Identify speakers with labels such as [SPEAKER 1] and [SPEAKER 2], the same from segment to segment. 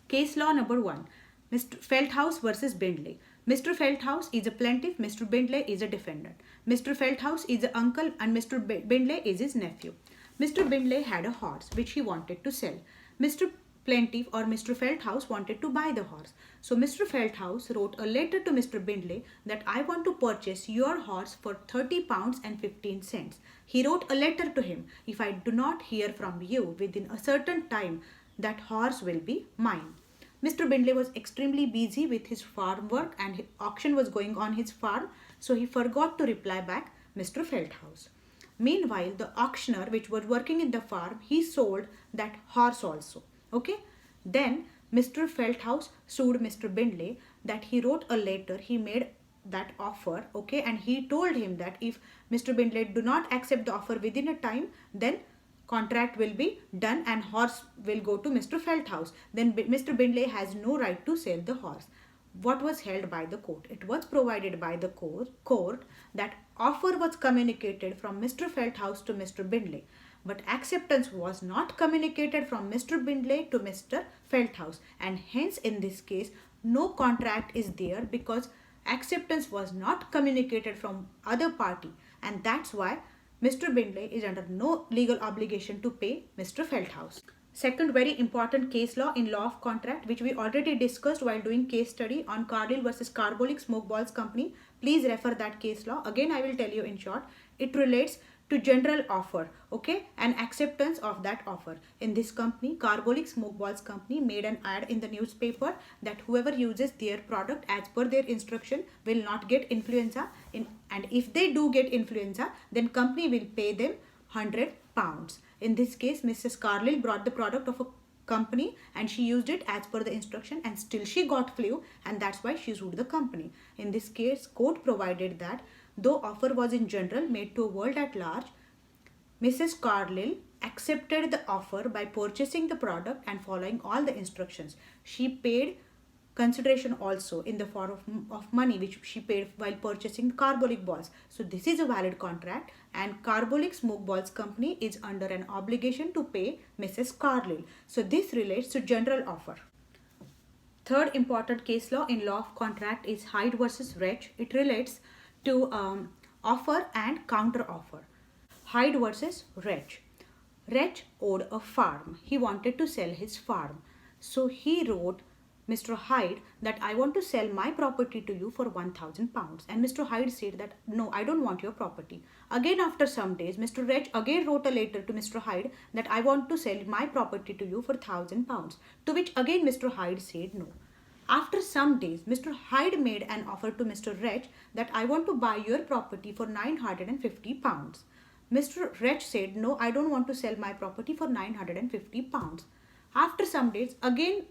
[SPEAKER 1] Case law number 1. Mr. Felthouse versus Bindley. Mr. Felthouse is a plaintiff, Mr. Bindley is a defendant. Mr. Felthouse is the uncle and Mr. Bindley is his nephew. Mr. Bindley had a horse which he wanted to sell. Mr. Plaintiff or Mr. Felthouse wanted to buy the horse. So Mr. Felthouse wrote a letter to Mr. Bindley that I want to purchase your horse for £30 and 15 cents. He wrote a letter to him. If I do not hear from you within a certain time, that horse will be mine. Mr. Bindley was extremely busy with his farm work and auction was going on his farm, so he forgot to reply back Mr. Felthouse. Meanwhile, the auctioneer which was working in the farm, he sold that horse also. Okay. Then Mr. Felthouse sued Mr. Bindley that he wrote a letter, he made that offer, okay, and he told him that if Mr. Bindley do not accept the offer within a time, then contract will be done and horse will go to Mr. Felthouse. Then Mr. Bindley has no right to sell the horse. What was held by the court? It was provided by the court that offer was communicated from Mr. Felthouse to Mr. Bindley, but acceptance was not communicated from Mr. Bindley to Mr. Felthouse, and hence in this case no contract is there because acceptance was not communicated from other party, and that's why Mr. Bindley is under no legal obligation to pay Mr. Felthouse. Second very important case law in law of contract, which we already discussed while doing case study on Carlill versus Carbolic Smoke Balls Company. Please refer that case law. Again, I will tell you in short. It relates to general offer, okay, and acceptance of that offer. In this company, Carbolic Smoke Balls Company made an ad in the newspaper that whoever uses their product as per their instruction will not get influenza, and if they do get influenza, then company will pay them £100. In this case, Mrs. Carlill brought the product of a company and she used it as per the instruction and still she got flu, and that's why she sued the company. In this case, court provided that though offer was in general made to a world at large, Mrs. Carlill accepted the offer by purchasing the product and following all the instructions. She paid consideration also in the form of money which she paid while purchasing Carbolic balls. So this is a valid contract and Carbolic Smoke Balls Company is under an obligation to pay Mrs. Carlill. So this relates to general offer. Third important case law in law of contract is Hyde versus Wretch. It relates to offer and counter offer. Hyde versus Wretch. Wretch owed a farm. He wanted to sell his farm. So he wrote Mr. Hyde that I want to sell my property to you for £1,000. And Mr. Hyde said that no, I don't want your property. Again, after some days, Mr. Wretch again wrote a letter to Mr. Hyde that I want to sell my property to you for £1,000. To which again Mr. Hyde said no. After some days, Mr. Hyde made an offer to Mr. Wretch that I want to buy your property for £950. Mr. Wretch said, no, I don't want to sell my property for £950. After some days, again,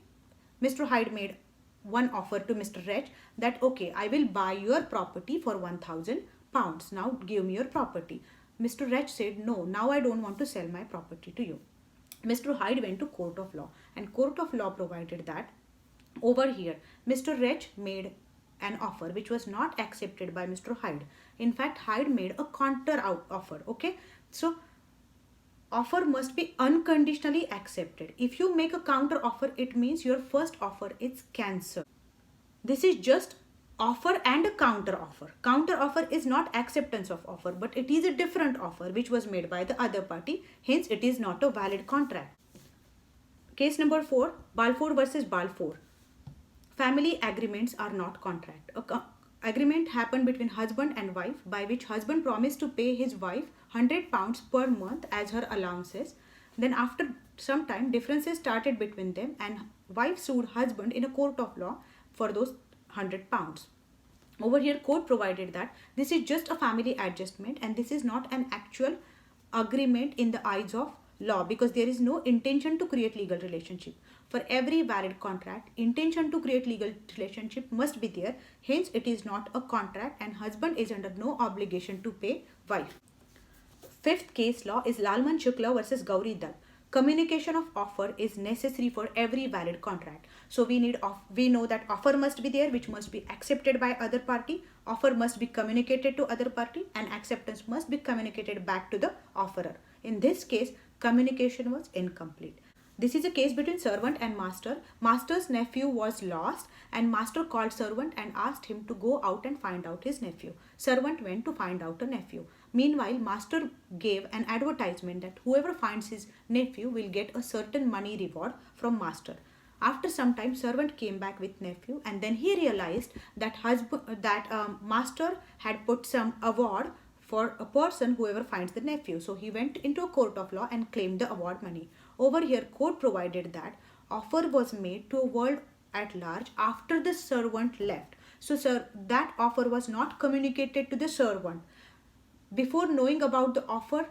[SPEAKER 1] Mr. Hyde made one offer to Mr. Wretch that, okay, I will buy your property for £1,000. Now give me your property. Mr. Wretch said, no, now I don't want to sell my property to you. Mr. Hyde went to court of law and court of law provided that over here, Mr. Wretch made an offer which was not accepted by Mr. Hyde. In fact, Hyde made a counter offer. Okay, so offer must be unconditionally accepted. If you make a counter offer, it means your first offer is cancelled. This is just offer and a counter offer. Counter offer is not acceptance of offer, but it is a different offer which was made by the other party. Hence, it is not a valid contract. Case number 4, Balfour versus Balfour. Family agreements are not contract. Agreement happened between husband and wife by which husband promised to pay his wife £100 per month as her allowances. Then after some time, differences started between them and wife sued husband in a court of law for those £100. Over here, court provided that this is just a family adjustment and this is not an actual agreement in the eyes of law because there is no intention to create legal relationship. For every valid contract, intention to create legal relationship must be there. Hence, it is not a contract and husband is under no obligation to pay wife. Fifth case law is Lalman Shukla versus Gauri Dutt. Communication of offer is necessary for every valid contract. So we know that offer must be there, which must be accepted by other party. Offer must be communicated to other party and acceptance must be communicated back to the offerer. In this case, communication was incomplete. This is a case between servant and master. Master's nephew was lost and master called servant and asked him to go out and find out his nephew. Servant went to find out a nephew. Meanwhile, master gave an advertisement that whoever finds his nephew will get a certain money reward from master. After some time, servant came back with nephew, and then he realized that master had put some award for a person whoever finds the nephew. So he went into a court of law and claimed the award money. Over here, court provided that offer was made to a world at large after the servant left. So sir, that offer was not communicated to the servant. Before knowing about the offer,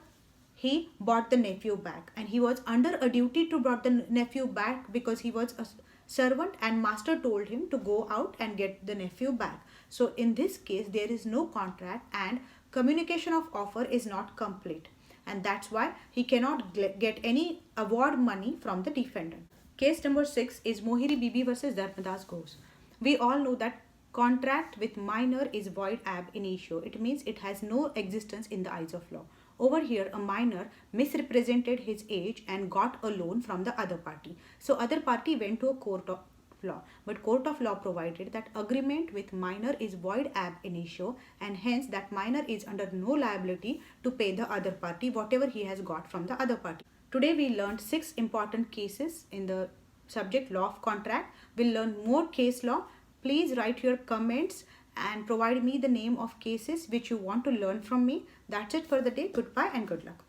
[SPEAKER 1] he bought the nephew back, and he was under a duty to brought the nephew back because he was a servant and master told him to go out and get the nephew back. So in this case, there is no contract and communication of offer is not complete, and that's why he cannot get any award money from the defendant. Case number 6 is Mohiri Bibi versus Dharmodas goes. We all know that contract with minor is void ab initio. It means it has no existence in the eyes of law. Over here, a minor misrepresented his age and got a loan from the other party. So other party went to a court of law, but court of law provided that agreement with minor is void ab initio, and hence that minor is under no liability to pay the other party whatever he has got from the other party. Today we learned 6 important cases in the subject law of contract. We'll learn more case law. Please write your comments and provide me the name of cases which you want to learn from me. That's it for the day. Goodbye and good luck.